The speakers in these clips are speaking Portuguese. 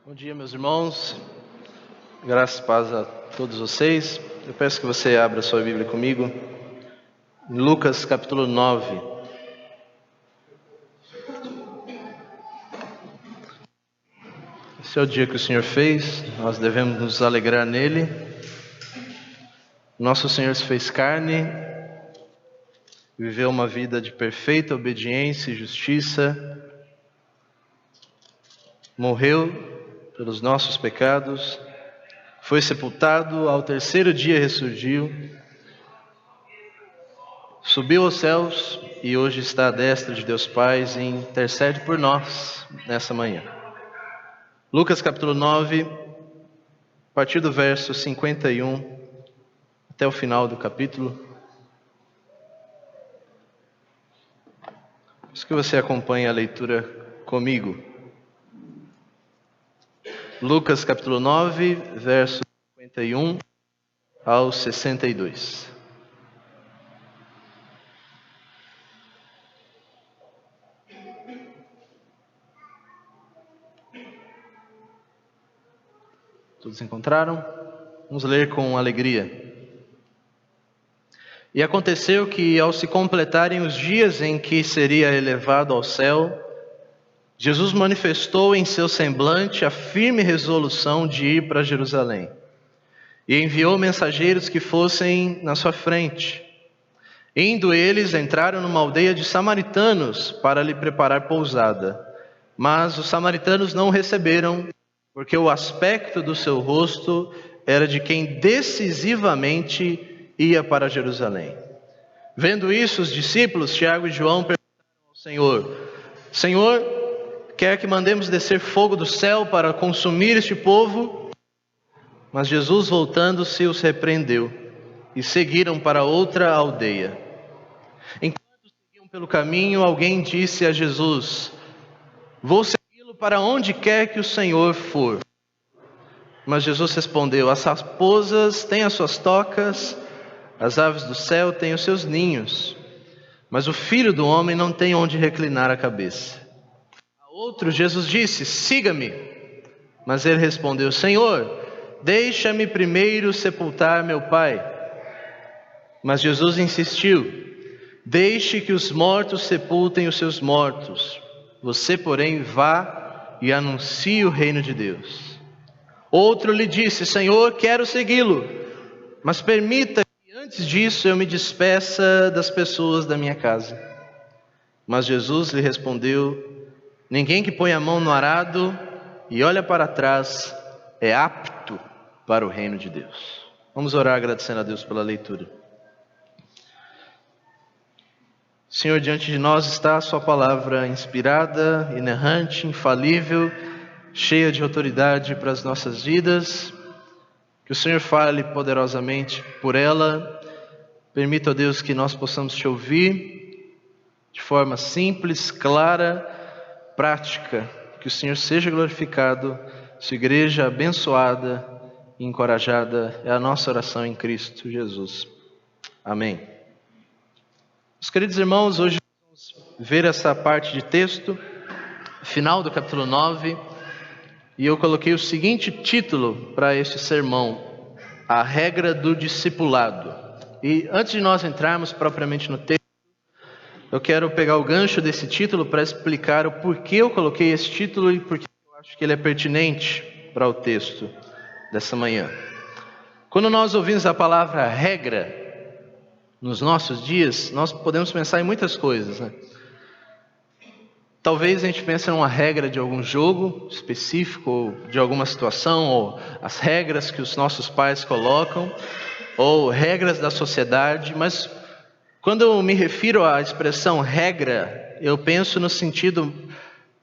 Bom dia, meus irmãos. Graças e paz a todos vocês. Eu peço que você abra sua Bíblia comigo em Lucas capítulo 9. Esse é o dia que o Senhor fez, nós devemos nos alegrar nele. Nosso Senhor se fez carne, viveu uma vida de perfeita obediência e justiça, morreu pelos nossos pecados, foi sepultado, ao terceiro dia ressurgiu, subiu aos céus e hoje está à destra de Deus Pai e intercede por nós nessa manhã. Lucas capítulo 9, a partir do verso 51 até o final do capítulo. Peço que você acompanhe a leitura comigo. Lucas capítulo 9, verso 51 ao 62. Todos encontraram? Vamos ler com alegria. E aconteceu que, ao se completarem os dias em que seria elevado ao céu, Jesus manifestou em seu semblante a firme resolução de ir para Jerusalém. E enviou mensageiros que fossem na sua frente. Indo eles, entraram numa aldeia de samaritanos para lhe preparar pousada. Mas os samaritanos não o receberam, porque o aspecto do seu rosto era de quem decisivamente ia para Jerusalém. Vendo isso, os discípulos, Tiago e João, perguntaram ao Senhor: Senhor, quer que mandemos descer fogo do céu para consumir este povo? Mas Jesus, voltando-se, os repreendeu, e seguiram para outra aldeia. Enquanto seguiam pelo caminho, alguém disse a Jesus: Vou segui-lo para onde quer que o Senhor for. Mas Jesus respondeu: As raposas têm as suas tocas, as aves do céu têm os seus ninhos, mas o Filho do Homem não tem onde reclinar a cabeça. A outro Jesus disse: Siga-me. Mas ele respondeu: Senhor, deixa-me primeiro sepultar meu pai. Mas Jesus insistiu: Deixe que os mortos sepultem os seus mortos. Você, porém, vá e anuncie o reino de Deus. Outro lhe disse: Senhor, quero segui-lo, mas permita que antes disso eu me despeça das pessoas da minha casa. Mas Jesus lhe respondeu: Ninguém que põe a mão no arado e olha para trás é apto para o reino de Deus. Vamos orar agradecendo a Deus pela leitura. Senhor, diante de nós está a sua palavra inspirada, inerrante, infalível, cheia de autoridade para as nossas vidas. Que o Senhor fale poderosamente por ela. Permita, ó Deus, que nós possamos te ouvir de forma simples, clara, prática. Que o Senhor seja glorificado, sua igreja abençoada e encorajada. É a nossa oração em Cristo Jesus. Amém. Meus queridos irmãos, hoje vamos ver essa parte de texto, final do capítulo 9, e eu coloquei o seguinte título para este sermão: A regra do discipulado. E antes de nós entrarmos propriamente no texto, eu quero pegar o gancho desse título para explicar o porquê eu coloquei esse título e porque eu acho que ele é pertinente para o texto dessa manhã. Quando nós ouvimos a palavra regra, nos nossos dias, nós podemos pensar em muitas coisas, né? Talvez a gente pense numa regra de algum jogo específico, ou de alguma situação, ou as regras que os nossos pais colocam, ou regras da sociedade. Mas quando eu me refiro à expressão regra, eu penso no sentido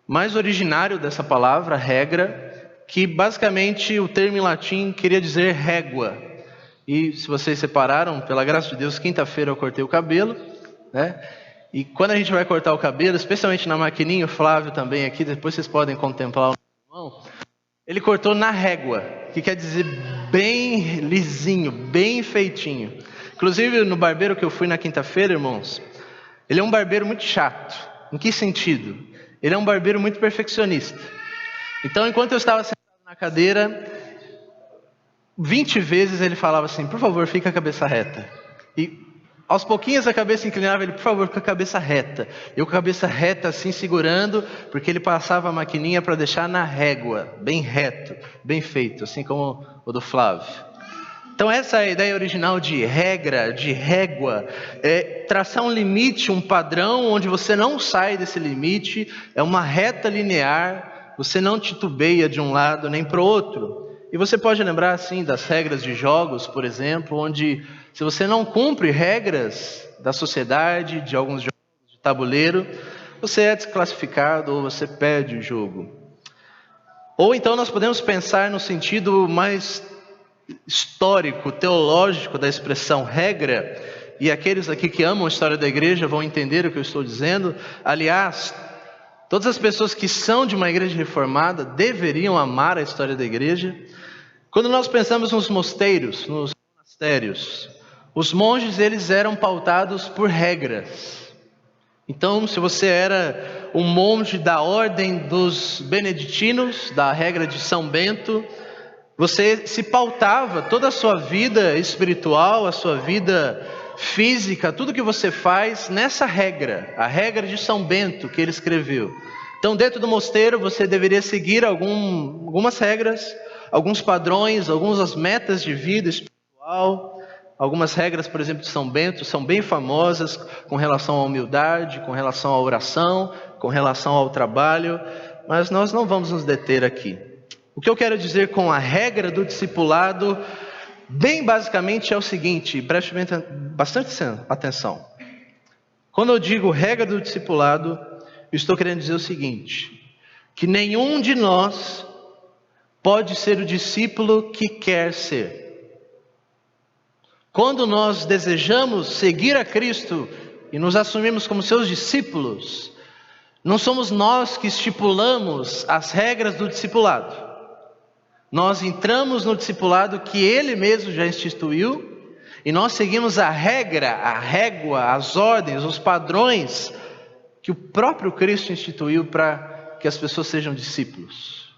mais originário dessa palavra, regra, que basicamente o termo em latim queria dizer régua. E se vocês separaram, pela graça de Deus, quinta-feira eu cortei o cabelo, né? E quando a gente vai cortar o cabelo, especialmente na maquininha, o Flávio também aqui, depois vocês podem contemplar o irmão, ele cortou na régua, que quer dizer bem lisinho, bem feitinho. Inclusive no barbeiro que eu fui na quinta-feira, irmãos, ele é um barbeiro muito chato. Em que sentido? Ele é um barbeiro muito perfeccionista. Então, enquanto eu estava sentado na cadeira, 20 vezes ele falava assim: por favor, fica a cabeça reta. E aos pouquinhos a cabeça inclinava, ele: por favor, fica a cabeça reta. Eu com a cabeça reta assim, segurando, porque ele passava a maquininha para deixar na régua, bem reto, bem feito, assim como o do Flávio. Então essa é a ideia original de regra, de régua, é traçar um limite, um padrão onde você não sai desse limite, é uma reta linear, você não titubeia de um lado nem para o outro. E você pode lembrar assim das regras de jogos, por exemplo, onde se você não cumpre regras da sociedade, de alguns jogos de tabuleiro, você é desclassificado ou você perde o jogo. Ou então nós podemos pensar no sentido mais histórico, teológico da expressão regra, e aqueles aqui que amam a história da igreja vão entender o que eu estou dizendo. Aliás, todas as pessoas que são de uma igreja reformada deveriam amar a história da igreja. Quando nós pensamos nos mosteiros, nos monastérios, os monges eles eram pautados por regras. Então, se você era um monge da ordem dos beneditinos, da regra de São Bento, você se pautava toda a sua vida espiritual, a sua vida física, tudo que você faz nessa regra, a regra de São Bento que ele escreveu. Então, dentro do mosteiro, você deveria seguir algumas regras, alguns padrões, algumas metas de vida espiritual. Algumas regras, por exemplo, de São Bento, são bem famosas com relação à humildade, com relação à oração, com relação ao trabalho, mas nós não vamos nos deter aqui. O que eu quero dizer com a regra do discipulado, bem basicamente é o seguinte, preste bastante atenção. Quando eu digo regra do discipulado, eu estou querendo dizer o seguinte, que nenhum de nós pode ser o discípulo que quer ser. Quando nós desejamos seguir a Cristo e nos assumimos como seus discípulos, não somos nós que estipulamos as regras do discipulado. Nós entramos no discipulado que Ele mesmo já instituiu e nós seguimos a regra, a régua, as ordens, os padrões que o próprio Cristo instituiu para que as pessoas sejam discípulos.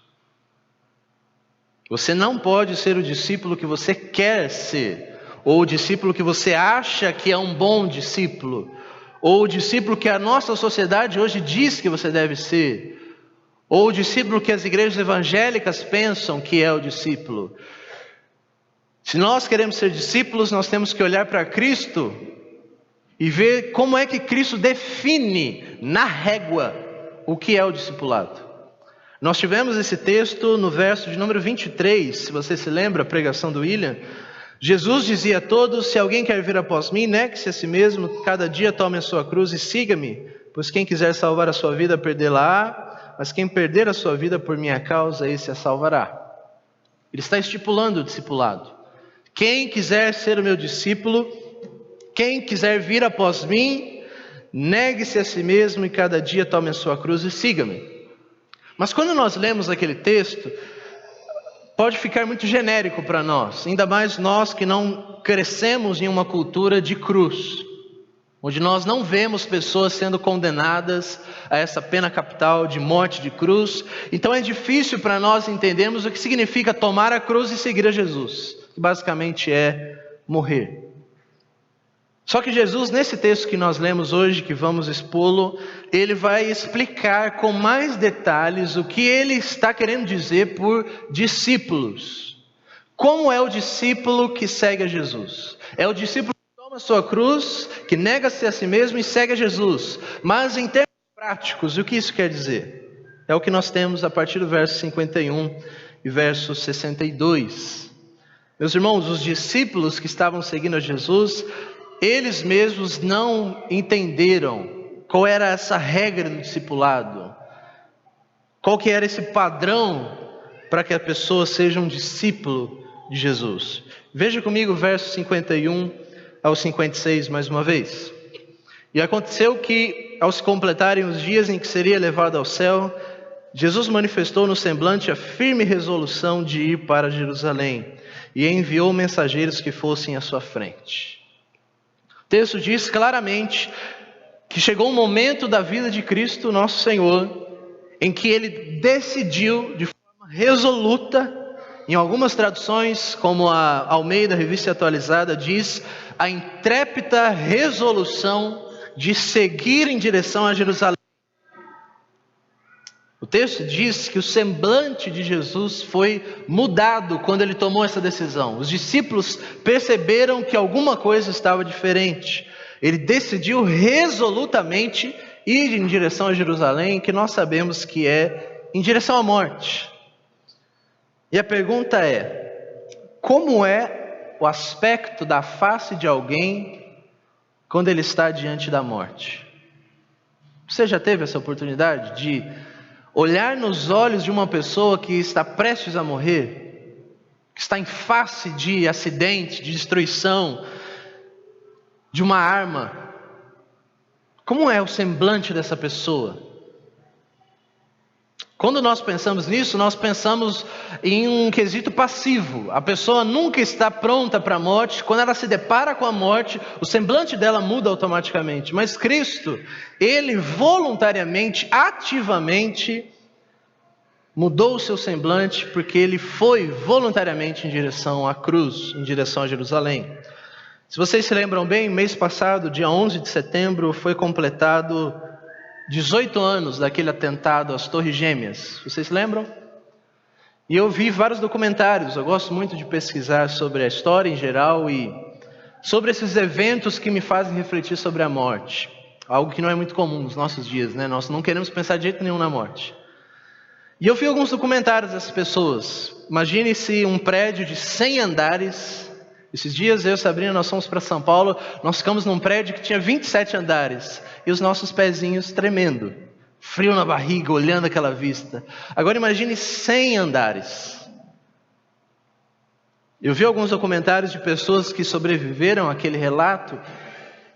Você não pode ser o discípulo que você quer ser, ou o discípulo que você acha que é um bom discípulo, ou o discípulo que a nossa sociedade hoje diz que você deve ser, ou o discípulo que as igrejas evangélicas pensam que é o discípulo. Se nós queremos ser discípulos, nós temos que olhar para Cristo e ver como é que Cristo define na régua o que é o discipulado. Nós tivemos esse texto no verso de número 23, se você se lembra, a pregação do William. Jesus dizia a todos: se alguém quer vir após mim, negue-se a si mesmo, cada dia tome a sua cruz e siga-me, pois quem quiser salvar a sua vida, perdê-la-á, mas quem perder a sua vida por minha causa, esse a salvará. Ele está estipulando o discipulado. Quem quiser ser o meu discípulo, quem quiser vir após mim, negue-se a si mesmo e cada dia tome a sua cruz e siga-me. Mas quando nós lemos aquele texto, pode ficar muito genérico para nós, ainda mais nós que não crescemos em uma cultura de cruz, onde nós não vemos pessoas sendo condenadas a essa pena capital de morte de cruz. Então é difícil para nós entendermos o que significa tomar a cruz e seguir a Jesus, que basicamente é morrer. Só que Jesus, nesse texto que nós lemos hoje, que vamos expô-lo, ele vai explicar com mais detalhes o que ele está querendo dizer por discípulos. Como é o discípulo que segue a Jesus? É o discípulo que toma a sua cruz, que nega-se a si mesmo e segue a Jesus. Mas em termos práticos, o que isso quer dizer? É o que nós temos a partir do verso 51 e verso 62. Meus irmãos, os discípulos que estavam seguindo a Jesus, eles mesmos não entenderam qual era essa regra do discipulado, qual que era esse padrão para que a pessoa seja um discípulo de Jesus. Veja comigo o verso 51 ao 56 mais uma vez. E aconteceu que, ao se completarem os dias em que seria levado ao céu, Jesus manifestou no semblante a firme resolução de ir para Jerusalém e enviou mensageiros que fossem à sua frente. O texto diz claramente que chegou um momento da vida de Cristo, nosso Senhor, em que Ele decidiu de forma resoluta. Em algumas traduções, como a Almeida Revista Atualizada diz, a intrépida resolução de seguir em direção a Jerusalém. O texto diz que o semblante de Jesus foi mudado quando ele tomou essa decisão. Os discípulos perceberam que alguma coisa estava diferente. Ele decidiu resolutamente ir em direção a Jerusalém, que nós sabemos que é em direção à morte. E a pergunta é: como é o aspecto da face de alguém quando ele está diante da morte? Você já teve essa oportunidade de olhar nos olhos de uma pessoa que está prestes a morrer, que está em face de acidente, de destruição, de uma arma? Como é o semblante dessa pessoa? Quando nós pensamos nisso, nós pensamos em um quesito passivo. A pessoa nunca está pronta para a morte. Quando ela se depara com a morte, o semblante dela muda automaticamente. Mas Cristo, Ele voluntariamente, ativamente, mudou o seu semblante, porque Ele foi voluntariamente em direção à cruz, em direção a Jerusalém. Se vocês se lembram bem, mês passado, dia 11 de setembro, foi completado 18 anos daquele atentado às Torres Gêmeas. Vocês lembram? E eu vi vários documentários. Eu gosto muito de pesquisar sobre a história em geral e sobre esses eventos que me fazem refletir sobre a morte. Algo que não é muito comum nos nossos dias, né? Nós não queremos pensar de jeito nenhum na morte. E eu vi alguns documentários dessas pessoas. Imagine-se um prédio de 100 andares. Esses dias eu e a Sabrina, nós fomos para São Paulo. Nós ficamos num prédio que tinha 27 andares. E os nossos pezinhos tremendo. Frio na barriga, olhando aquela vista. Agora imagine 100 andares. Eu vi alguns documentários de pessoas que sobreviveram àquele relato.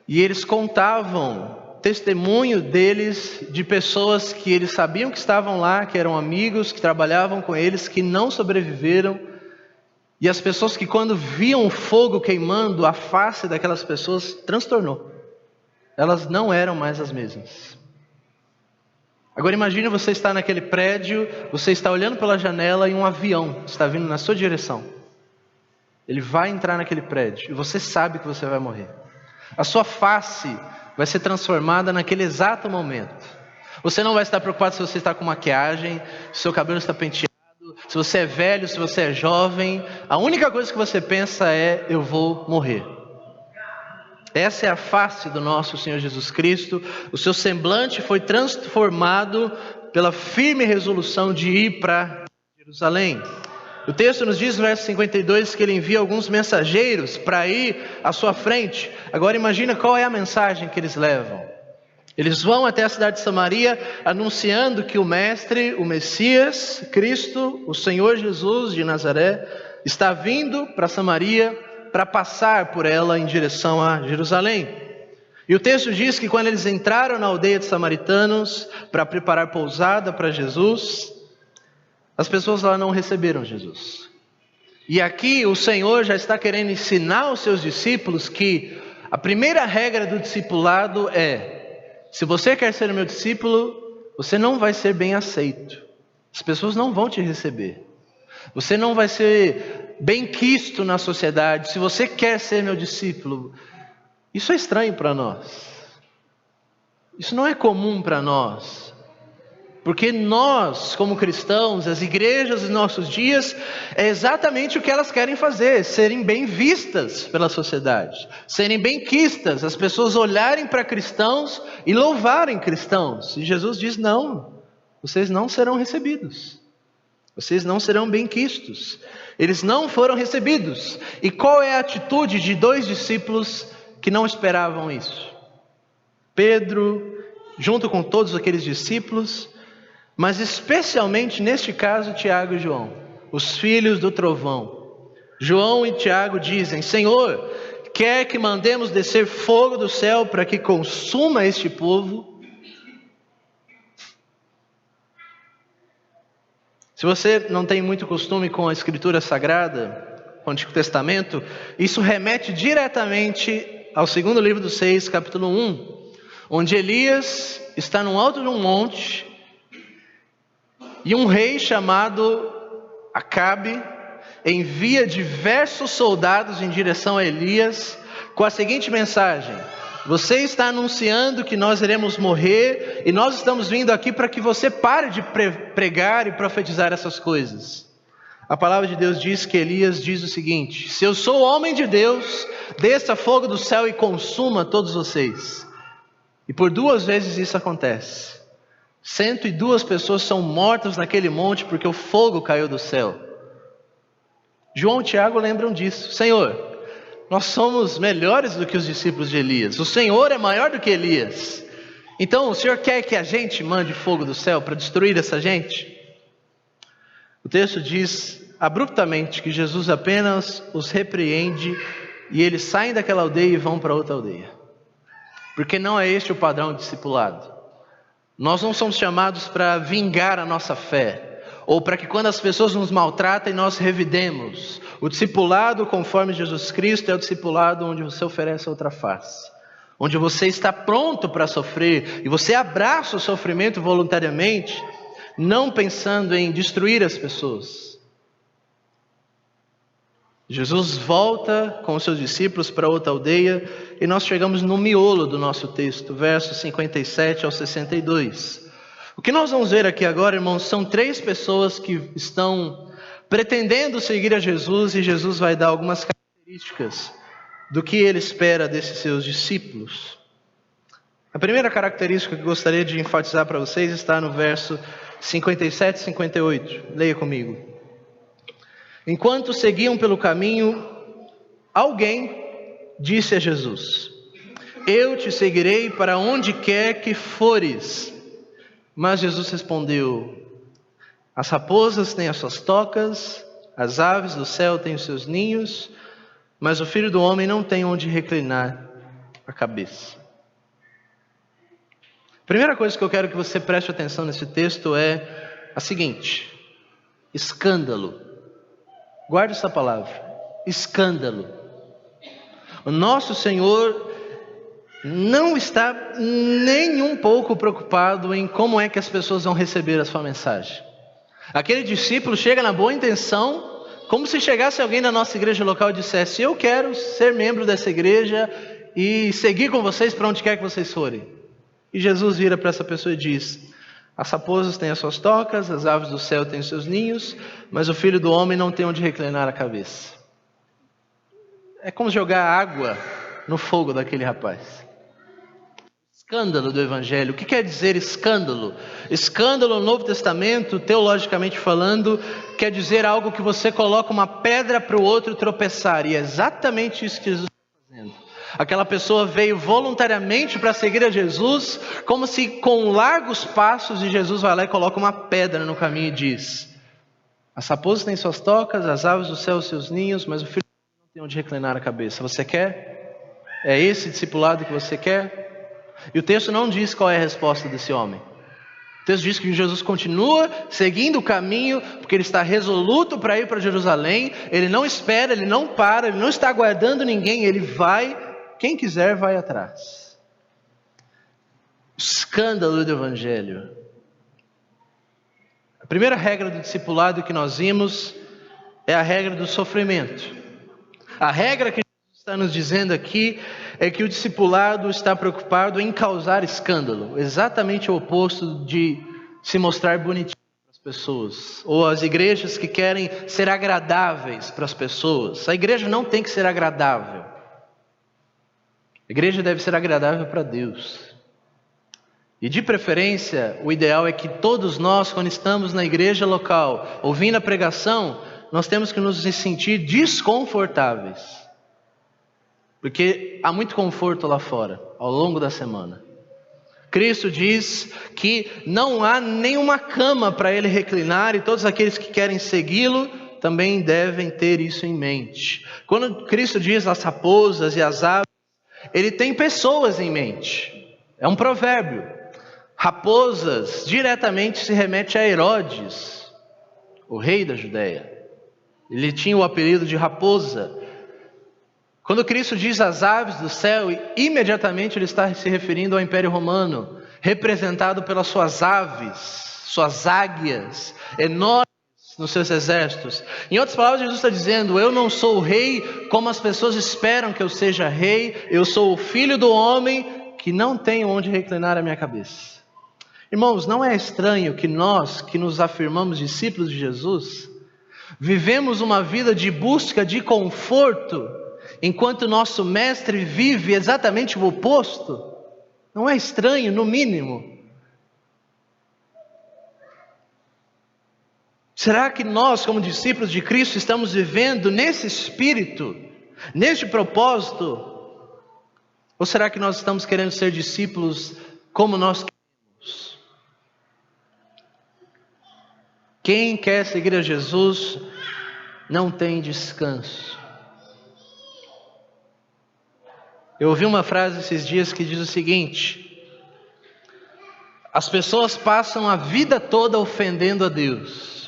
E eles contavam testemunho deles, de pessoas que eles sabiam que estavam lá, que eram amigos, que trabalhavam com eles, que não sobreviveram. E as pessoas que quando viam o fogo queimando, a face daquelas pessoas transtornou. Elas não eram mais as mesmas. Agora imagine você estar naquele prédio, você está olhando pela janela e um avião está vindo na sua direção. Ele vai entrar naquele prédio e você sabe que você vai morrer. A sua face vai ser transformada naquele exato momento. Você não vai estar preocupado se você está com maquiagem, se seu cabelo está penteado, se você é velho, se você é jovem. A única coisa que você pensa é: eu vou morrer. Essa é a face do nosso Senhor Jesus Cristo. O seu semblante foi transformado pela firme resolução de ir para Jerusalém. O texto nos diz no verso 52 que ele envia alguns mensageiros para ir à sua frente. Agora imagina qual é a mensagem que eles levam. Eles vão até a cidade de Samaria anunciando que o Mestre, o Messias, Cristo, o Senhor Jesus de Nazaré, está vindo para Samaria para passar por ela em direção a Jerusalém. E o texto diz que quando eles entraram na aldeia de samaritanos para preparar pousada para Jesus, as pessoas lá não receberam Jesus. E aqui o Senhor já está querendo ensinar aos seus discípulos que a primeira regra do discipulado é: se você quer ser o meu discípulo, você não vai ser bem aceito. As pessoas não vão te receber. Você não vai ser bem quisto na sociedade. Se você quer ser meu discípulo, isso é estranho para nós. Isso não é comum para nós. Porque nós, como cristãos, as igrejas dos nossos dias, é exatamente o que elas querem fazer: serem bem vistas pela sociedade, serem bem quistas, as pessoas olharem para cristãos e louvarem cristãos. E Jesus diz: não, vocês não serão recebidos, vocês não serão bem quistos. Eles não foram recebidos. E qual é a atitude de dois discípulos que não esperavam isso? Pedro, junto com todos aqueles discípulos, mas especialmente neste caso Tiago e João, os filhos do trovão. João e Tiago dizem: Senhor, quer que mandemos descer fogo do céu para que consuma este povo? Se você não tem muito costume com a Escritura Sagrada, com o Antigo Testamento, isso remete diretamente ao segundo livro dos Reis, capítulo 1, onde Elias está no alto de um monte e um rei chamado Acabe envia diversos soldados em direção a Elias com a seguinte mensagem: você está anunciando que nós iremos morrer e nós estamos vindo aqui para que você pare de pregar e profetizar essas coisas. A palavra de Deus diz que Elias diz o seguinte: se eu sou homem de Deus, desça fogo do céu e consuma todos vocês. E por 2 vezes isso acontece. 102 pessoas são mortas naquele monte porque o fogo caiu do céu. João e Tiago lembram disso. Senhor, nós somos melhores do que os discípulos de Elias. O Senhor é maior do que Elias. Então o Senhor quer que a gente mande fogo do céu para destruir essa gente? O texto diz abruptamente que Jesus apenas os repreende e eles saem daquela aldeia e vão para outra aldeia. Porque não é este o padrão discipulado. Nós não somos chamados para vingar a nossa fé, ou para que quando as pessoas nos maltratem nós revidemos. O discipulado conforme Jesus Cristo é o discipulado onde você oferece outra face, onde você está pronto para sofrer e você abraça o sofrimento voluntariamente, não pensando em destruir as pessoas. Jesus volta com os seus discípulos para outra aldeia e nós chegamos no miolo do nosso texto, versos 57 ao 62. O que nós vamos ver aqui agora, irmãos, são 3 pessoas que estão pretendendo seguir a Jesus e Jesus vai dar algumas características do que ele espera desses seus discípulos. A primeira característica que eu gostaria de enfatizar para vocês está no verso 57 e 58. Leia comigo. Enquanto seguiam pelo caminho, alguém disse a Jesus: eu te seguirei para onde quer que fores. Mas Jesus respondeu: as raposas têm as suas tocas, as aves do céu têm os seus ninhos, mas o Filho do Homem não tem onde reclinar a cabeça. A primeira coisa que eu quero que você preste atenção nesse texto é a seguinte: escândalo. Guarde essa palavra, escândalo. O nosso Senhor não está nem um pouco preocupado em como é que as pessoas vão receber a sua mensagem. Aquele discípulo chega na boa intenção, como se chegasse alguém da nossa igreja local e dissesse: eu quero ser membro dessa igreja e seguir com vocês para onde quer que vocês forem. E Jesus vira para essa pessoa e diz: as raposas têm as suas tocas, as aves do céu têm os seus ninhos, mas o Filho do Homem não tem onde reclinar a cabeça. É como jogar água no fogo daquele rapaz. Escândalo do Evangelho. O que quer dizer escândalo? Escândalo no Novo Testamento, teologicamente falando, quer dizer algo que você coloca uma pedra para o outro tropeçar. E é exatamente isso que Jesus está fazendo. Aquela pessoa veio voluntariamente para seguir a Jesus, como se com largos passos, e Jesus vai lá e coloca uma pedra no caminho e diz: as raposas têm suas tocas, as aves do céu os seus ninhos, mas o Filho não tem onde reclinar a cabeça. Você quer? É esse discipulado que você quer? E o texto não diz qual é a resposta desse homem. O texto diz que Jesus continua seguindo o caminho, porque ele está resoluto para ir para Jerusalém. Ele não espera, ele não para, ele não está aguardando ninguém, ele vai. Quem quiser vai atrás. Escândalo do Evangelho. A primeira regra do discipulado que nós vimos é a regra do sofrimento. A regra que Jesus está nos dizendo aqui é que o discipulado está preocupado em causar escândalo. Exatamente o oposto de se mostrar bonitinho para as pessoas. Ou as igrejas que querem ser agradáveis para as pessoas. A igreja não tem que ser agradável. A igreja deve ser agradável para Deus. E de preferência, o ideal é que todos nós, quando estamos na igreja local, ouvindo a pregação, nós temos que nos sentir desconfortáveis. Porque há muito conforto lá fora, ao longo da semana. Cristo diz que não há nenhuma cama para ele reclinar, e todos aqueles que querem segui-lo também devem ter isso em mente. Quando Cristo diz as raposas e as aves, ele tem pessoas em mente. É um provérbio. Raposas diretamente se remete a Herodes, o rei da Judéia. Ele tinha o apelido de raposa. Quando Cristo diz as aves do céu, imediatamente ele está se referindo ao Império Romano, representado pelas suas aves, suas águias, enormes nos seus exércitos. Em outras palavras, Jesus está dizendo: eu não sou o rei como as pessoas esperam que eu seja rei, eu sou o filho do homem que não tenho onde reclinar a minha cabeça. Irmãos, não é estranho que nós, que nos afirmamos discípulos de Jesus, vivemos uma vida de busca de conforto, enquanto nosso mestre vive exatamente o oposto? Não é estranho, no mínimo? Será que nós, como discípulos de Cristo, estamos vivendo nesse espírito, neste propósito? Ou será que nós estamos querendo ser discípulos como nós queremos? Quem quer seguir a Jesus não tem descanso. Eu ouvi uma frase esses dias que diz o seguinte: as pessoas passam a vida toda ofendendo a Deus.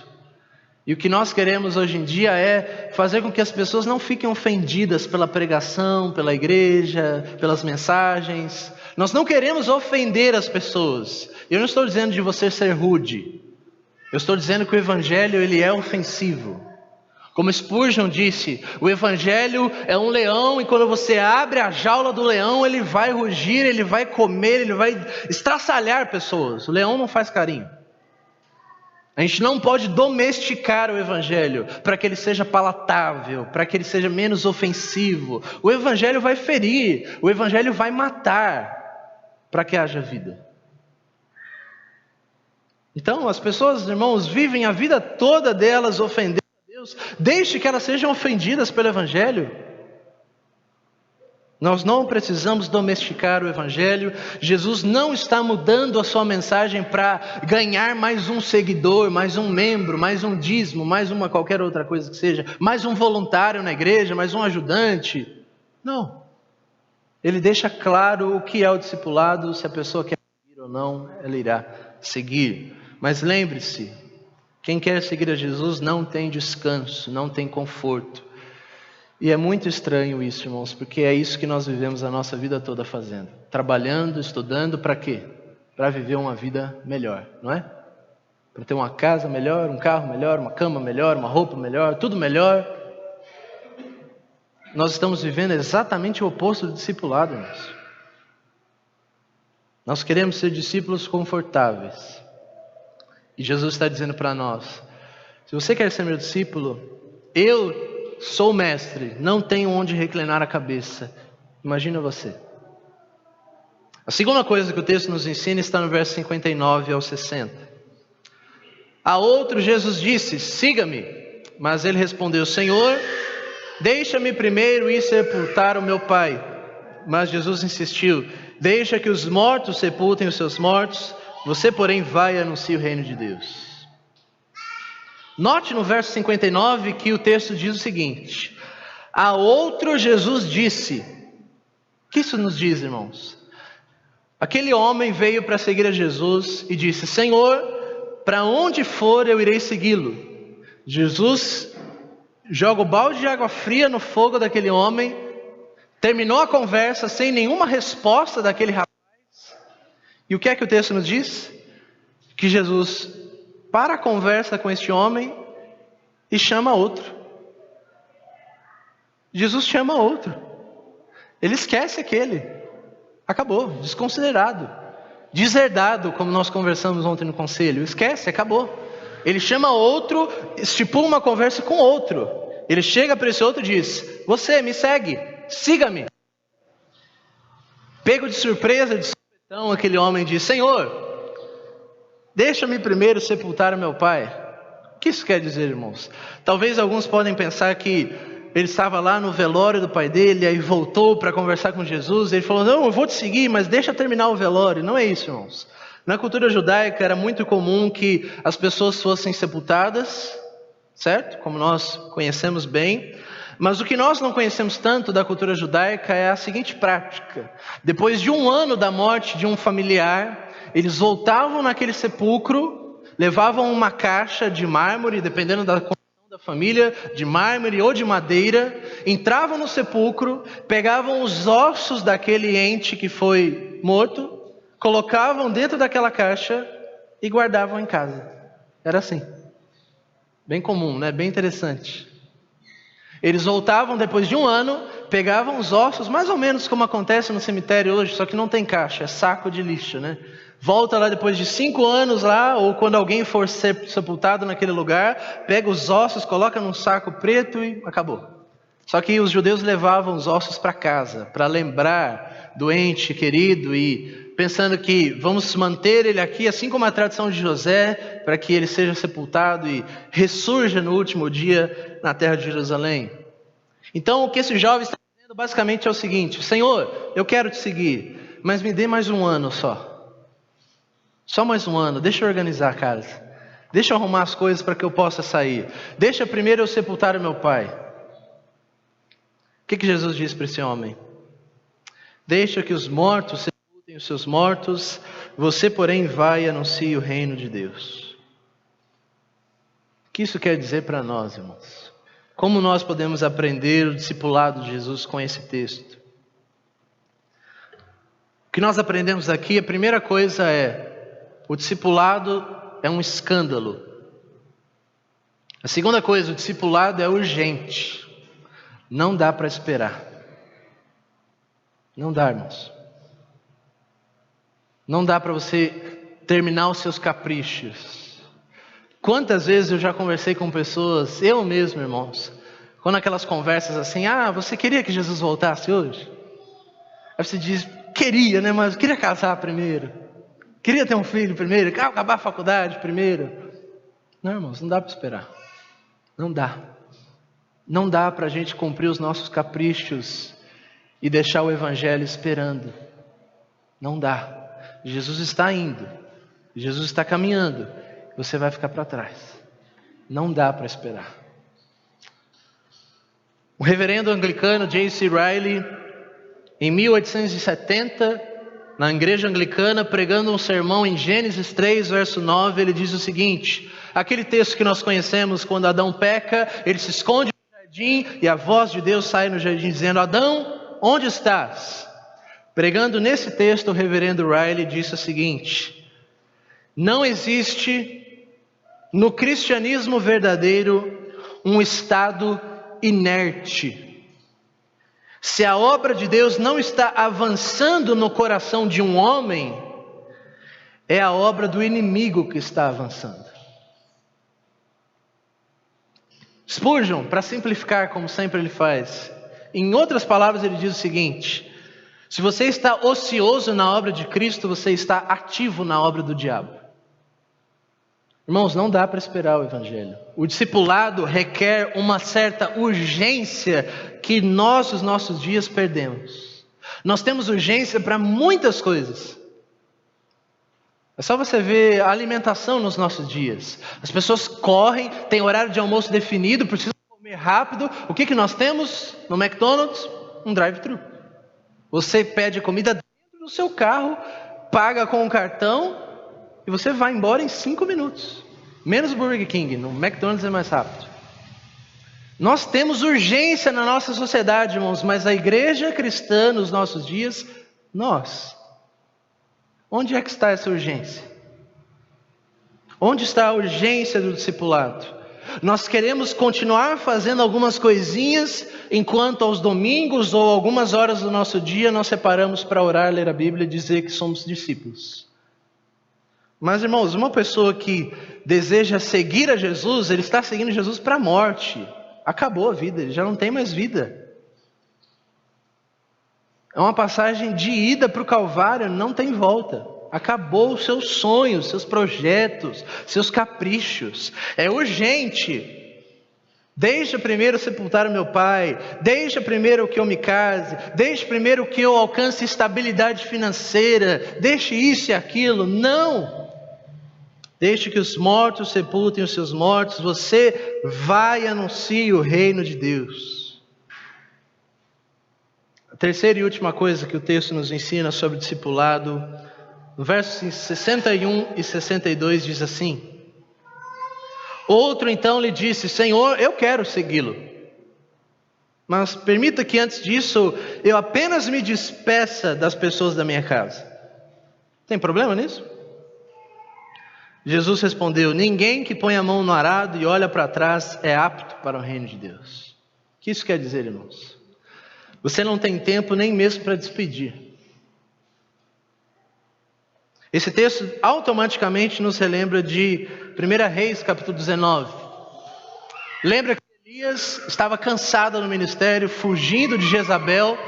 E o que nós queremos hoje em dia é fazer com que as pessoas não fiquem ofendidas pela pregação, pela igreja, pelas mensagens. Nós não queremos ofender as pessoas. Eu não estou dizendo de você ser rude. Eu estou dizendo que o evangelho, ele é ofensivo. Como Spurgeon disse, o evangelho é um leão e quando você abre a jaula do leão, ele vai rugir, ele vai comer, ele vai estraçalhar pessoas. O leão não faz carinho. A gente não pode domesticar o evangelho para que ele seja palatável, para que ele seja menos ofensivo. O evangelho vai ferir, o evangelho vai matar para que haja vida. Então as pessoas, irmãos, vivem a vida toda delas ofendendo a Deus, deixe que elas sejam ofendidas pelo evangelho. Nós não precisamos domesticar o evangelho. Jesus não está mudando a sua mensagem para ganhar mais um seguidor, mais um membro, mais um dízimo, mais uma qualquer outra coisa que seja, mais um voluntário na igreja, mais um ajudante. Não. Ele deixa claro o que é o discipulado, se a pessoa quer seguir ou não, ela irá seguir. Mas lembre-se, quem quer seguir a Jesus não tem descanso, não tem conforto. E é muito estranho isso, irmãos, porque é isso que nós vivemos a nossa vida toda fazendo. Trabalhando, estudando, para quê? Para viver uma vida melhor, não é? Para ter uma casa melhor, um carro melhor, uma cama melhor, uma roupa melhor, tudo melhor. Nós estamos vivendo exatamente o oposto do discipulado, irmãos. Nós queremos ser discípulos confortáveis. E Jesus está dizendo para nós: se você quer ser meu discípulo, eu sou mestre, não tenho onde reclinar a cabeça. Imagina você. A segunda coisa que o texto nos ensina está no verso 59 ao 60. A outro Jesus disse: siga-me. Mas ele respondeu: Senhor, deixa-me primeiro ir sepultar o meu pai. Mas Jesus insistiu: deixa que os mortos sepultem os seus mortos, você porém vai e anuncie o reino de Deus. Note no verso 59 que o texto diz o seguinte: a outro Jesus disse. O que isso nos diz, irmãos? Aquele homem veio para seguir a Jesus e disse: Senhor, para onde for eu irei segui-lo. Jesus joga o balde de água fria no fogo daquele homem, terminou a conversa sem nenhuma resposta daquele rapaz. E o que é que o texto nos diz? Que Jesus para a conversa com este homem e chama outro. Jesus chama outro. Ele esquece aquele. Acabou, desconsiderado, deserdado, como nós conversamos ontem no conselho. Esquece, acabou. Ele chama outro, estipula uma conversa com outro. Ele chega para esse outro e diz: você me segue, siga-me. Pego de surpresa, de supetão, aquele homem diz: Senhor, deixa-me primeiro sepultar o meu pai. O que isso quer dizer, irmãos? Talvez alguns podem pensar que ele estava lá no velório do pai dele, aí voltou para conversar com Jesus, ele falou: não, eu vou te seguir, mas deixa terminar o velório. Não é isso, irmãos. Na cultura judaica era muito comum que as pessoas fossem sepultadas, certo? Como nós conhecemos bem. Mas o que nós não conhecemos tanto da cultura judaica é a seguinte prática: depois de 1 ano da morte de um familiar, eles voltavam naquele sepulcro, levavam uma caixa de mármore, dependendo da condição da família, de mármore ou de madeira, entravam no sepulcro, pegavam os ossos daquele ente que foi morto, colocavam dentro daquela caixa e guardavam em casa. Era assim. Bem comum, né? Bem interessante. Eles voltavam depois de um ano, pegavam os ossos, mais ou menos como acontece no cemitério hoje, só que não tem caixa, é saco de lixo, né? Volta lá depois de 5 anos lá, ou quando alguém for ser sepultado naquele lugar, pega os ossos, coloca num saco preto e acabou. Só que os judeus levavam os ossos para casa, para lembrar do ente querido e pensando que vamos manter ele aqui, assim como a tradição de José, para que ele seja sepultado e ressurja no último dia na terra de Jerusalém. Então o que esse jovem está dizendo basicamente é o seguinte: Senhor, eu quero te seguir, mas me dê mais um ano só. Só mais um ano, deixa eu organizar a casa. Deixa eu arrumar as coisas para que eu possa sair. Deixa primeiro eu sepultar o meu pai. O que Jesus disse para esse homem? Deixa que os mortos sepultem os seus mortos, você porém vai e anuncie o reino de Deus. O que isso quer dizer para nós, irmãos? Como nós podemos aprender o discipulado de Jesus com esse texto? O que nós aprendemos aqui, a primeira coisa o discipulado é um escândalo. A segunda coisa, o discipulado é urgente. Não dá para esperar. Não dá, irmãos. Não dá para você terminar os seus caprichos. Quantas vezes eu já conversei com pessoas, eu mesmo, irmãos, quando aquelas conversas assim, você queria que Jesus voltasse hoje? Aí você diz, queria, né? Mas eu queria casar primeiro. Queria ter um filho primeiro, acabar a faculdade primeiro. Não, irmãos, não dá para esperar. Não dá. Não dá para a gente cumprir os nossos caprichos e deixar o evangelho esperando. Não dá. Jesus está indo. Jesus está caminhando. Você vai ficar para trás. Não dá para esperar. O reverendo anglicano J.C. Ryle, em 1870, na igreja anglicana, pregando um sermão em Gênesis 3, verso 9, ele diz o seguinte: aquele texto que nós conhecemos, quando Adão peca, ele se esconde no jardim e a voz de Deus sai no jardim dizendo, Adão, onde estás? Pregando nesse texto, o reverendo Riley disse o seguinte: não existe no cristianismo verdadeiro um estado inerte. Se a obra de Deus não está avançando no coração de um homem, é a obra do inimigo que está avançando. Spurgeon, para simplificar como sempre ele faz, em outras palavras ele diz o seguinte: se você está ocioso na obra de Cristo, você está ativo na obra do diabo. Irmãos, não dá para esperar o evangelho. O discipulado requer uma certa urgência que nós, nos nossos dias, perdemos. Nós temos urgência para muitas coisas. É só você ver a alimentação nos nossos dias. As pessoas correm, têm horário de almoço definido, precisam comer rápido. O que nós temos no McDonald's? Um drive-thru. Você pede comida dentro do seu carro, paga com um cartão e você vai embora em 5 minutos. Menos o Burger King, no McDonald's é mais rápido. Nós temos urgência na nossa sociedade, irmãos, mas a igreja cristã nos nossos dias, onde é que está essa urgência? Onde está a urgência do discipulado? Nós queremos continuar fazendo algumas coisinhas, enquanto aos domingos ou algumas horas do nosso dia nós separamos para orar, ler a Bíblia e dizer que somos discípulos. Mas, irmãos, uma pessoa que deseja seguir a Jesus, ele está seguindo Jesus para a morte. Acabou a vida, ele já não tem mais vida. É uma passagem de ida para o Calvário, não tem volta. Acabou os seus sonhos, seus projetos, seus caprichos. É urgente. Deixa primeiro sepultar o meu pai. Deixa primeiro que eu me case. Deixa primeiro que eu alcance estabilidade financeira. Deixe isso e aquilo. Não. Deixe que os mortos sepultem os seus mortos. Você vai e anuncie o reino de Deus. A terceira e última coisa que o texto nos ensina sobre o discipulado, no versos 61 e 62 diz assim: outro então lhe disse, Senhor, eu quero segui-lo, mas permita que antes disso eu apenas me despeça das pessoas da minha casa. Tem problema nisso? Jesus respondeu: ninguém que põe a mão no arado e olha para trás é apto para o reino de Deus. O que isso quer dizer, irmãos? Você não tem tempo nem mesmo para despedir. Esse texto automaticamente nos relembra de 1 Reis, capítulo 19. Lembra que Elias estava cansado no ministério, fugindo de Jezabel.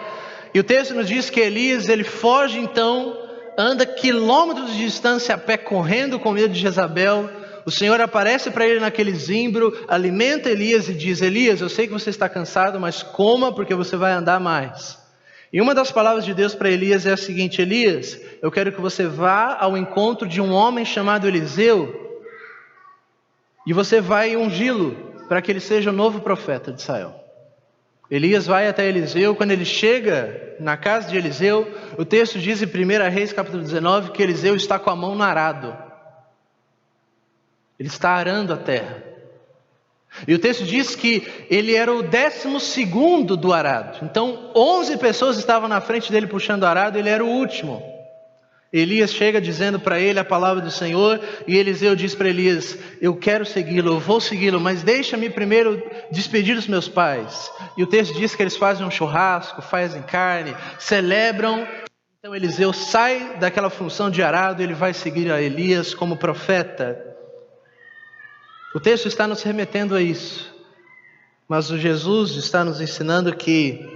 E o texto nos diz que Elias, ele foge então, anda quilômetros de distância a pé, correndo com medo de Jezabel. O Senhor aparece para ele naquele zimbro, alimenta Elias e diz: Elias, eu sei que você está cansado, mas coma porque você vai andar mais. E uma das palavras de Deus para Elias é a seguinte: Elias, eu quero que você vá ao encontro de um homem chamado Eliseu, e você vai ungí-lo para que ele seja o novo profeta de Israel. Elias vai até Eliseu. Quando ele chega na casa de Eliseu, o texto diz em 1 Reis capítulo 19 que Eliseu está com a mão no arado. Ele está arando a terra. E o texto diz que ele era o 12º do arado. Então 11 pessoas estavam na frente dele puxando o arado, ele era o último. Elias chega dizendo para ele a palavra do Senhor, e Eliseu diz para Elias: eu quero segui-lo, eu vou segui-lo, mas deixa-me primeiro despedir dos meus pais. E o texto diz que eles fazem um churrasco, fazem carne, celebram. Então Eliseu sai daquela função de arado, ele vai seguir a Elias como profeta. O texto está nos remetendo a isso, mas o Jesus está nos ensinando que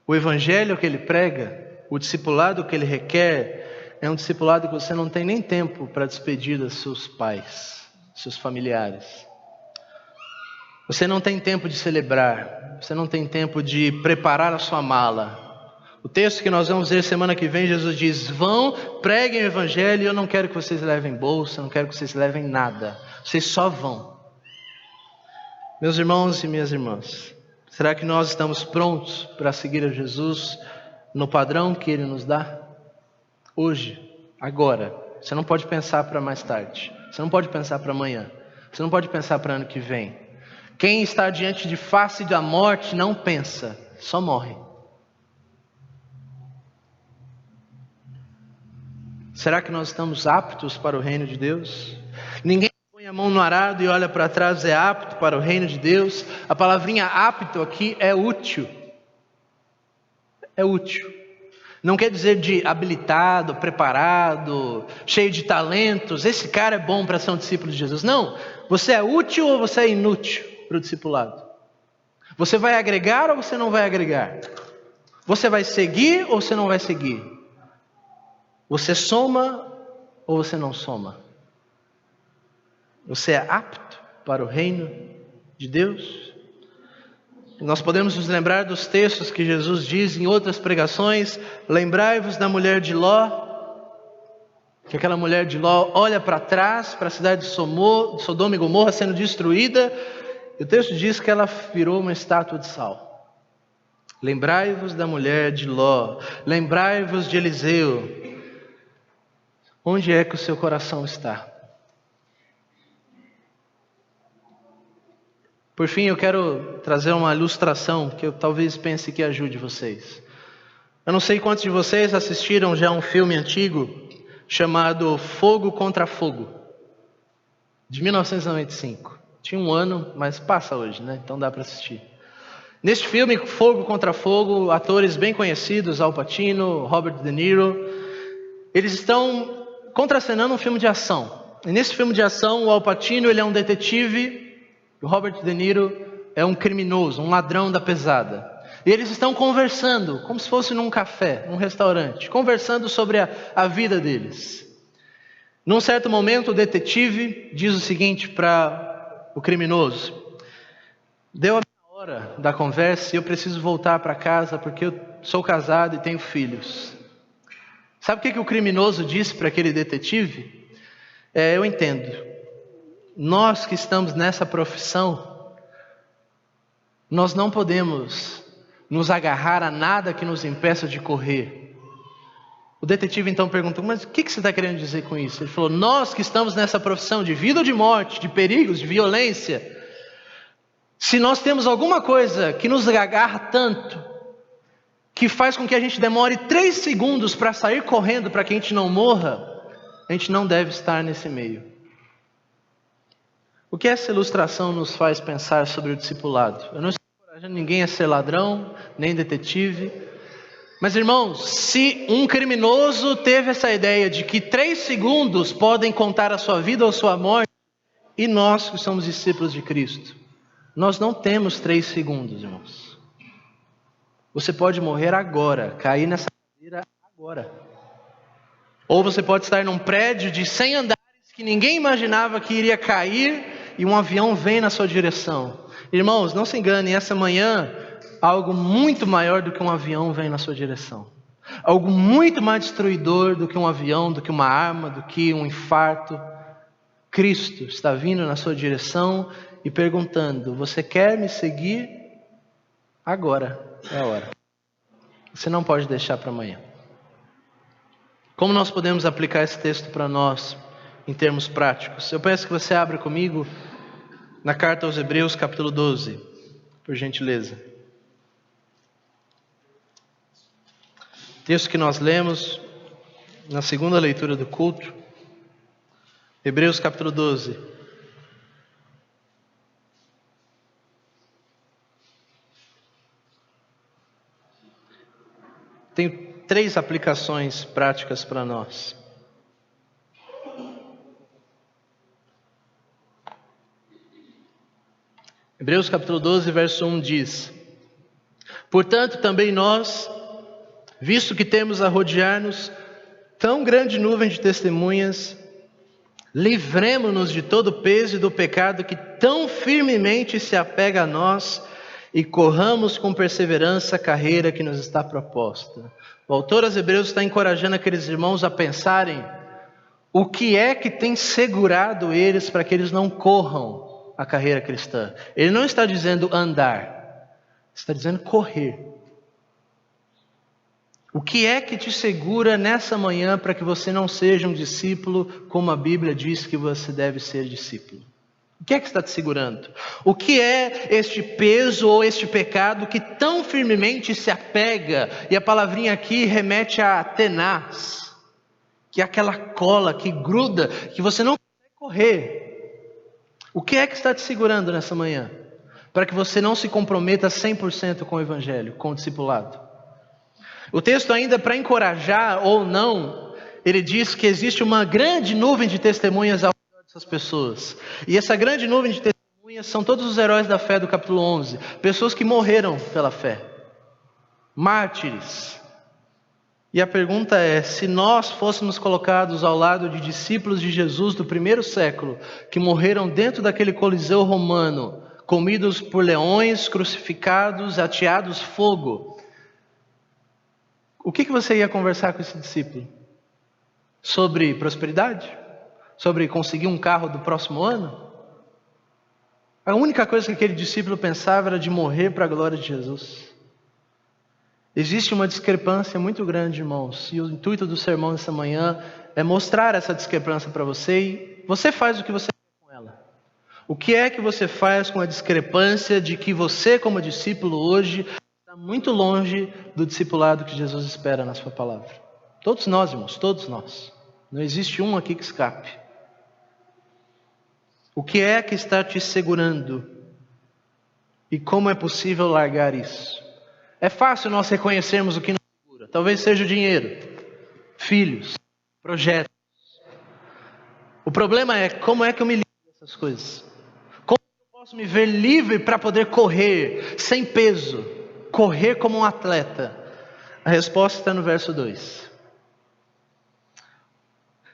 o evangelho que ele prega, o discipulado que ele requer, é um discipulado que você não tem nem tempo para despedir dos seus pais, seus familiares. Você não tem tempo de celebrar, você não tem tempo de preparar a sua mala. O texto que nós vamos ver semana que vem, Jesus diz: vão, preguem o evangelho, e eu não quero que vocês levem bolsa, não quero que vocês levem nada, vocês só vão. Meus irmãos e minhas irmãs, será que nós estamos prontos para seguir a Jesus no padrão que Ele nos dá? Hoje, agora. Você não pode pensar para mais tarde, você não pode pensar para amanhã, você não pode pensar para ano que vem. Quem está diante de face da morte não pensa, só morre. Será que nós estamos aptos para o reino de Deus? Ninguém põe a mão no arado e olha para trás é apto para o reino de Deus. A palavrinha apto aqui é útil. É útil. Não quer dizer de habilitado, preparado, cheio de talentos. Esse cara é bom para ser um discípulo de Jesus. Não. Você é útil ou você é inútil para o discipulado? Você vai agregar ou você não vai agregar? Você vai seguir ou você não vai seguir? Você soma ou você não soma? Você é apto para o reino de Deus? Nós podemos nos lembrar dos textos que Jesus diz em outras pregações. Lembrai-vos da mulher de Ló, que aquela mulher de Ló olha para trás, para a cidade de Sodoma e Gomorra sendo destruída, e o texto diz que ela virou uma estátua de sal. Lembrai-vos da mulher de Ló, lembrai-vos de Eliseu. Onde é que o seu coração está? Por fim, eu quero trazer uma ilustração que eu talvez pense que ajude vocês. Eu não sei quantos de vocês assistiram já um filme antigo chamado Fogo contra Fogo, de 1995. Tinha um ano, mas passa hoje, né? Então dá para assistir. Neste filme, Fogo contra Fogo, atores bem conhecidos, Al Pacino, Robert De Niro, eles estão contracenando um filme de ação. E nesse filme de ação, o Al Pacino ele é um detetive, o Robert De Niro é um criminoso, um ladrão da pesada. E eles estão conversando, como se fosse num café, num restaurante, conversando sobre a vida deles. Num certo momento, o detetive diz o seguinte para o criminoso: deu a minha hora da conversa e eu preciso voltar para casa porque eu sou casado e tenho filhos. Sabe o que o criminoso disse para aquele detetive? Eu entendo. Nós que estamos nessa profissão, nós não podemos nos agarrar a nada que nos impeça de correr. O detetive então perguntou: mas o que você está querendo dizer com isso? Ele falou: nós que estamos nessa profissão de vida ou de morte, de perigos, de violência, se nós temos alguma coisa que nos agarra tanto, que faz com que a gente demore 3 segundos para sair correndo para que a gente não morra, a gente não deve estar nesse meio. O que essa ilustração nos faz pensar sobre o discipulado? Eu não estou encorajando ninguém a ser ladrão, nem detetive. Mas irmãos, se um criminoso teve essa ideia de que 3 segundos podem contar a sua vida ou a sua morte, e nós que somos discípulos de Cristo, nós não temos 3 segundos, irmãos. Você pode morrer agora, cair nessa cadeira agora. Ou você pode estar num prédio de 100 andares que ninguém imaginava que iria cair e um avião vem na sua direção. Irmãos, não se enganem, essa manhã algo muito maior do que um avião vem na sua direção. Algo muito mais destruidor do que um avião, do que uma arma, do que um infarto. Cristo está vindo na sua direção e perguntando: você quer me seguir? Agora é a hora. Você não pode deixar para amanhã. Como nós podemos aplicar esse texto para nós em termos práticos? Eu peço que você abra comigo na carta aos Hebreus, capítulo 12, por gentileza. Texto que nós lemos na segunda leitura do culto. Hebreus, capítulo 12. Tenho 3 aplicações práticas para nós. Hebreus capítulo 12, verso 1 diz: portanto também nós, visto que temos a rodear-nos tão grande nuvem de testemunhas, livremo-nos de todo o peso e do pecado que tão firmemente se apega a nós, e corramos com perseverança a carreira que nos está proposta. O autor aos Hebreus está encorajando aqueles irmãos a pensarem o que é que tem segurado eles para que eles não corram a carreira cristã. Ele não está dizendo andar, está dizendo correr. O que é que te segura nessa manhã para que você não seja um discípulo como a Bíblia diz que você deve ser discípulo? O que é que está te segurando? O que é este peso ou este pecado que tão firmemente se apega? E a palavrinha aqui remete a tenaz, que é aquela cola que gruda, que você não consegue correr. O que é que está te segurando nessa manhã? Para que você não se comprometa 100% com o Evangelho, com o discipulado. O texto ainda, para encorajar ou não, ele diz que existe uma grande nuvem de testemunhas ao redor dessas pessoas. E essa grande nuvem de testemunhas são todos os heróis da fé do capítulo 11. Pessoas que morreram pela fé. Mártires. E a pergunta é, se nós fôssemos colocados ao lado de discípulos de Jesus do primeiro século, que morreram dentro daquele coliseu romano, comidos por leões, crucificados, ateados fogo, o que você ia conversar com esse discípulo? Sobre prosperidade? Sobre conseguir um carro do próximo ano? A única coisa que aquele discípulo pensava era de morrer para a glória de Jesus. Existe uma discrepância muito grande, irmãos, e o intuito do sermão dessa manhã é mostrar essa discrepância para você, e você faz o que você quer com ela. O que é que você faz com a discrepância de que você, como discípulo hoje, está muito longe do discipulado que Jesus espera na sua palavra? Todos nós, irmãos, todos nós. Não existe um aqui que escape. O que é que está te segurando? E como é possível largar isso? É fácil nós reconhecermos o que nos segura. Talvez seja o dinheiro, filhos, projetos. O problema é como é que eu me livro dessas coisas? Como eu posso me ver livre para poder correr sem peso? Correr como um atleta? A resposta está no verso 2.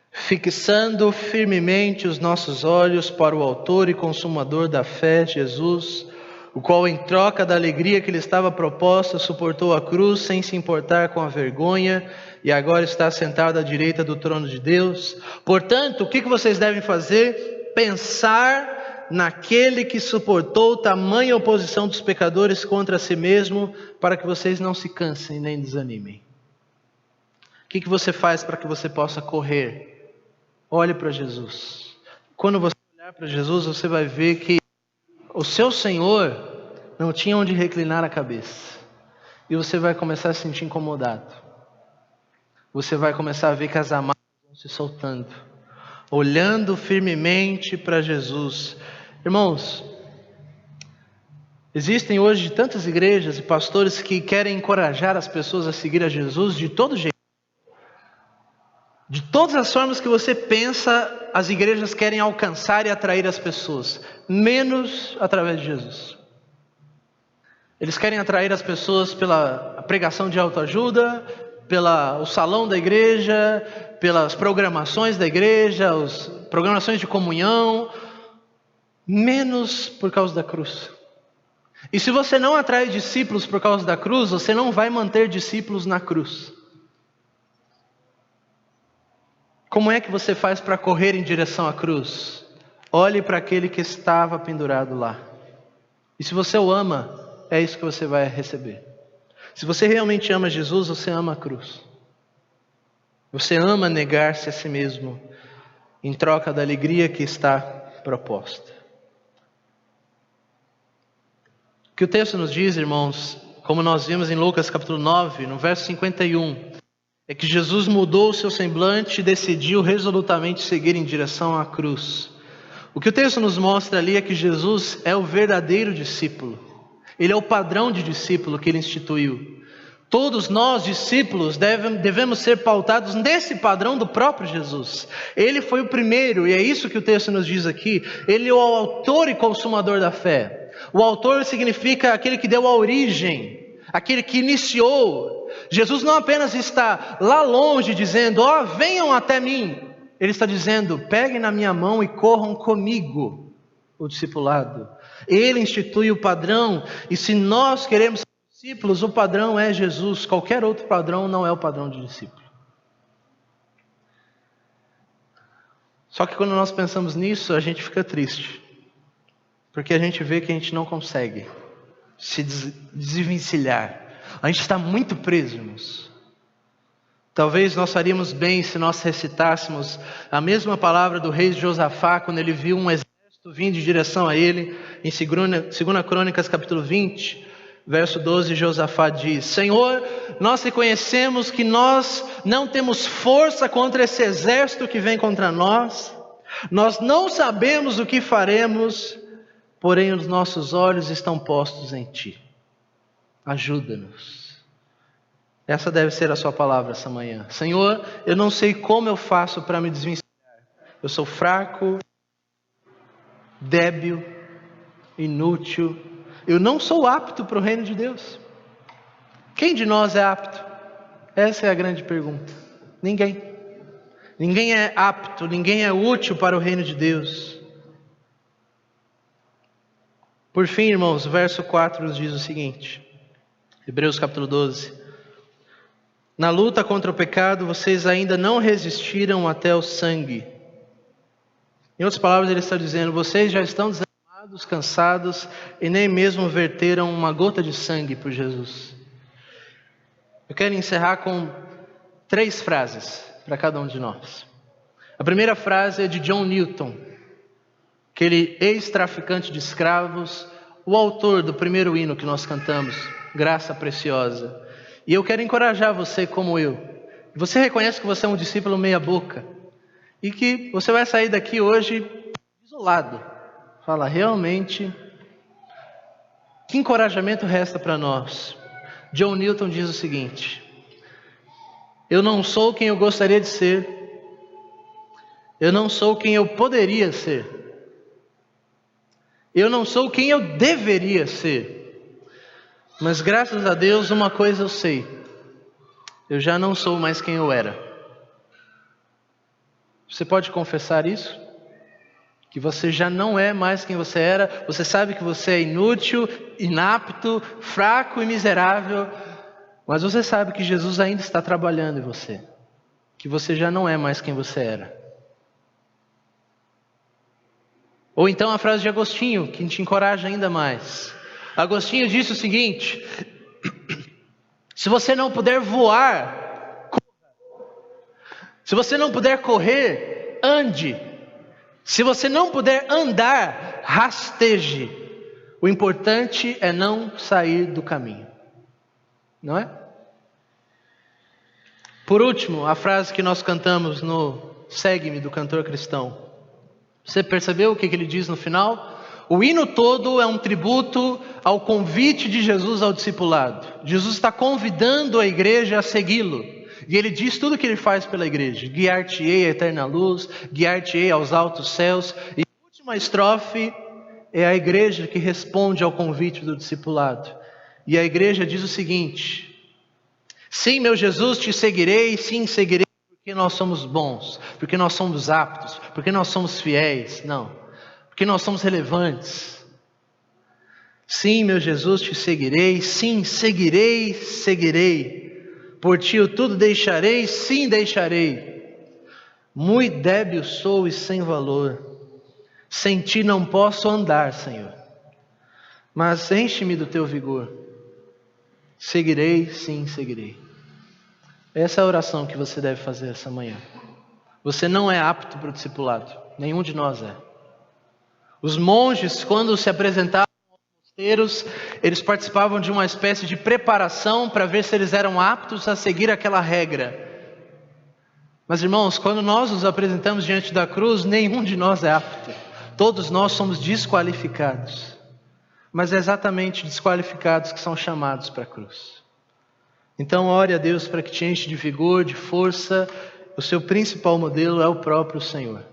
Fixando firmemente os nossos olhos para o autor e consumador da fé, Jesus, o qual em troca da alegria que lhe estava proposta, suportou a cruz sem se importar com a vergonha, e agora está sentado à direita do trono de Deus. Portanto, o que vocês devem fazer? Pensar naquele que suportou tamanha oposição dos pecadores contra si mesmo, para que vocês não se cansem nem desanimem. O que você faz para que você possa correr? Olhe para Jesus. Quando você olhar para Jesus, você vai ver que o seu Senhor não tinha onde reclinar a cabeça. E você vai começar a se sentir incomodado. Você vai começar a ver que as amarras vão se soltando, olhando firmemente para Jesus. Irmãos, existem hoje tantas igrejas e pastores que querem encorajar as pessoas a seguir a Jesus de todo jeito. De todas as formas que você pensa, as igrejas querem alcançar e atrair as pessoas, menos através de Jesus. Eles querem atrair as pessoas pela pregação de autoajuda, pelo salão da igreja, pelas programações da igreja, as programações de comunhão, menos por causa da cruz. E se você não atrai discípulos por causa da cruz, você não vai manter discípulos na cruz. Como é que você faz para correr em direção à cruz? Olhe para aquele que estava pendurado lá. E se você o ama, é isso que você vai receber. Se você realmente ama Jesus, você ama a cruz. Você ama negar-se a si mesmo em troca da alegria que está proposta. O que o texto nos diz, irmãos, como nós vimos em Lucas capítulo 9, no verso 51, é que Jesus mudou o seu semblante e decidiu resolutamente seguir em direção à cruz. O que o texto nos mostra ali é que Jesus é o verdadeiro discípulo. Ele é o padrão de discípulo que ele instituiu. Todos nós, discípulos, devemos ser pautados nesse padrão do próprio Jesus. Ele foi o primeiro, e é isso que o texto nos diz aqui. Ele é o autor e consumador da fé. O autor significa aquele que deu a origem, aquele que iniciou. Jesus não apenas está lá longe dizendo, venham até mim. Ele está dizendo, peguem na minha mão e corram comigo, o discipulado. Ele institui o padrão, e se nós queremos ser discípulos, o padrão é Jesus. Qualquer outro padrão não é o padrão de discípulo. Só que quando nós pensamos nisso, a gente fica triste. Porque a gente vê que a gente não consegue se desvencilhar. A gente está muito preso, irmãos. Talvez nós faríamos bem se nós recitássemos a mesma palavra do rei Josafá, quando ele viu um exército vindo em direção a ele, em 2 Crônicas capítulo 20, verso 12, Josafá diz, Senhor, nós reconhecemos que nós não temos força contra esse exército que vem contra nós, nós não sabemos o que faremos, porém os nossos olhos estão postos em Ti. Ajuda-nos. Essa deve ser a sua palavra essa manhã. Senhor, eu não sei como eu faço para me desvencilhar. Eu sou fraco, débil, inútil. Eu não sou apto para o reino de Deus. Quem de nós é apto? Essa é a grande pergunta. Ninguém. Ninguém é apto, ninguém é útil para o reino de Deus. Por fim, irmãos, o verso 4 nos diz o seguinte. Hebreus capítulo 12. Na luta contra o pecado, vocês ainda não resistiram até o sangue. Em outras palavras, ele está dizendo, vocês já estão desanimados, cansados, e nem mesmo verteram uma gota de sangue por Jesus. Eu quero encerrar com 3 frases para cada um de nós. A primeira frase é de John Newton, aquele ex-traficante de escravos, o autor do primeiro hino que nós cantamos, Graça Preciosa. E eu quero encorajar você como eu. Você reconhece que você é um discípulo meia boca e que você vai sair daqui hoje isolado. Fala, realmente, que encorajamento resta para nós? John Newton diz o seguinte, eu não sou quem eu gostaria de ser, eu não sou quem eu poderia ser, eu não sou quem eu deveria ser, mas graças a Deus uma coisa eu sei, eu já não sou mais quem eu era. Você pode confessar isso? Que você já não é mais quem você era, você sabe que você é inútil, inapto, fraco e miserável, mas você sabe que Jesus ainda está trabalhando em você, que você já não é mais quem você era. Ou então a frase de Agostinho, que te encoraja ainda mais. Agostinho disse o seguinte, se você não puder voar, corra. Se você não puder correr, ande. Se você não puder andar, rasteje. O importante é não sair do caminho. Não é? Por último, a frase que nós cantamos no Segue-me, do cantor cristão. Você percebeu o que ele diz no final? O hino todo é um tributo ao convite de Jesus ao discipulado. Jesus está convidando a igreja a segui-lo. E ele diz tudo o que ele faz pela igreja. Guiar-te-ei à eterna luz, guiar-te-ei aos altos céus. E a última estrofe é a igreja que responde ao convite do discipulado. E a igreja diz o seguinte: sim, meu Jesus, te seguirei, sim, seguirei. Porque nós somos bons, porque nós somos aptos, porque nós somos fiéis. Não, porque nós somos relevantes. Sim, meu Jesus, te seguirei. Sim, seguirei, seguirei. Por ti eu tudo deixarei, sim, deixarei. Muito débil sou e sem valor. Sem ti não posso andar, Senhor. Mas enche-me do teu vigor. Seguirei, sim, seguirei. Essa é a oração que você deve fazer essa manhã. Você não é apto para o discipulado. Nenhum de nós é. Os monges, quando se apresentavam aos mosteiros, eles participavam de uma espécie de preparação para ver se eles eram aptos a seguir aquela regra. Mas irmãos, quando nós nos apresentamos diante da cruz, nenhum de nós é apto. Todos nós somos desqualificados. Mas é exatamente desqualificados que são chamados para a cruz. Então ore a Deus para que te enche de vigor, de força. O seu principal modelo é o próprio Senhor.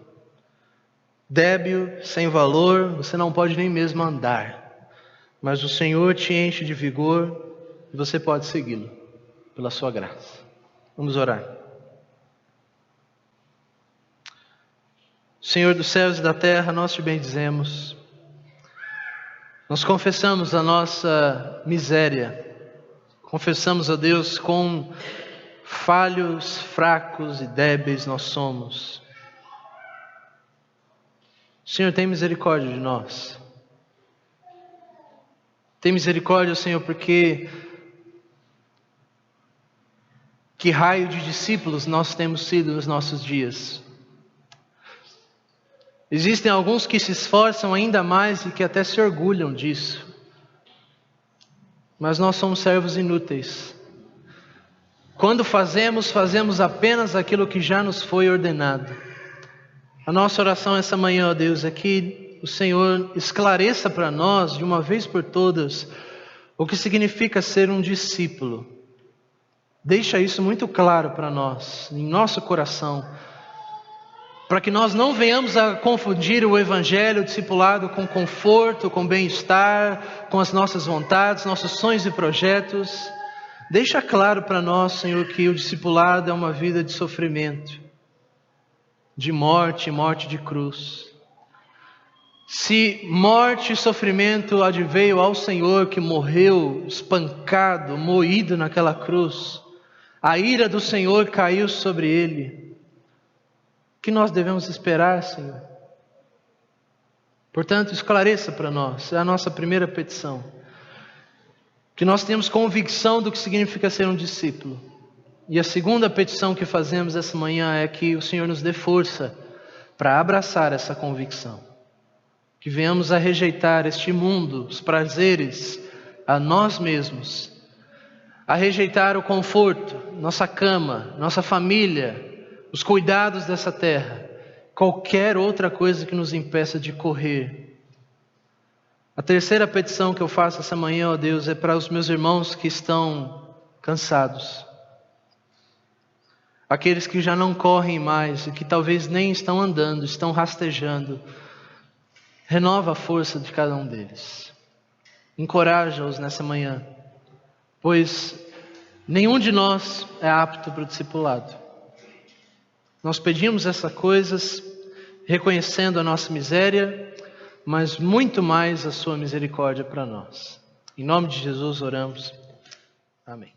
Débil, sem valor, você não pode nem mesmo andar. Mas o Senhor te enche de vigor e você pode segui-lo pela sua graça. Vamos orar. Senhor dos céus e da terra, nós te bendizemos. Nós confessamos a nossa miséria. Confessamos a Deus quão falhos, fracos e débeis nós somos. Senhor, tem misericórdia de nós. Tem misericórdia, Senhor, porque que raio de discípulos nós temos sido nos nossos dias. Existem alguns que se esforçam ainda mais e que até se orgulham disso. Mas nós somos servos inúteis. Quando fazemos apenas aquilo que já nos foi ordenado. A nossa oração essa manhã, ó Deus, é que o Senhor esclareça para nós, de uma vez por todas, o que significa ser um discípulo. Deixa isso muito claro para nós, em nosso coração, para que nós não venhamos a confundir o evangelho, o discipulado, com conforto, com bem-estar, com as nossas vontades, nossos sonhos e projetos. Deixa claro para nós, Senhor, que o discipulado é uma vida de sofrimento, de morte e morte de cruz. Se morte e sofrimento adveio ao Senhor, que morreu espancado, moído naquela cruz, a ira do Senhor caiu sobre ele. O que nós devemos esperar, Senhor? Portanto, esclareça para nós, é a nossa primeira petição. Que nós tenhamos convicção do que significa ser um discípulo. E a segunda petição que fazemos essa manhã é que o Senhor nos dê força para abraçar essa convicção. Que venhamos a rejeitar este mundo, os prazeres, a nós mesmos. A rejeitar o conforto, nossa cama, nossa família, os cuidados dessa terra, qualquer outra coisa que nos impeça de correr. A terceira petição que eu faço essa manhã, ó Deus, é para os meus irmãos que estão cansados. Aqueles que já não correm mais e que talvez nem estão andando, estão rastejando. Renova a força de cada um deles. Encoraja-os nessa manhã, pois nenhum de nós é apto para o discipulado. Nós pedimos essas coisas, reconhecendo a nossa miséria, mas muito mais a sua misericórdia para nós. Em nome de Jesus oramos. Amém.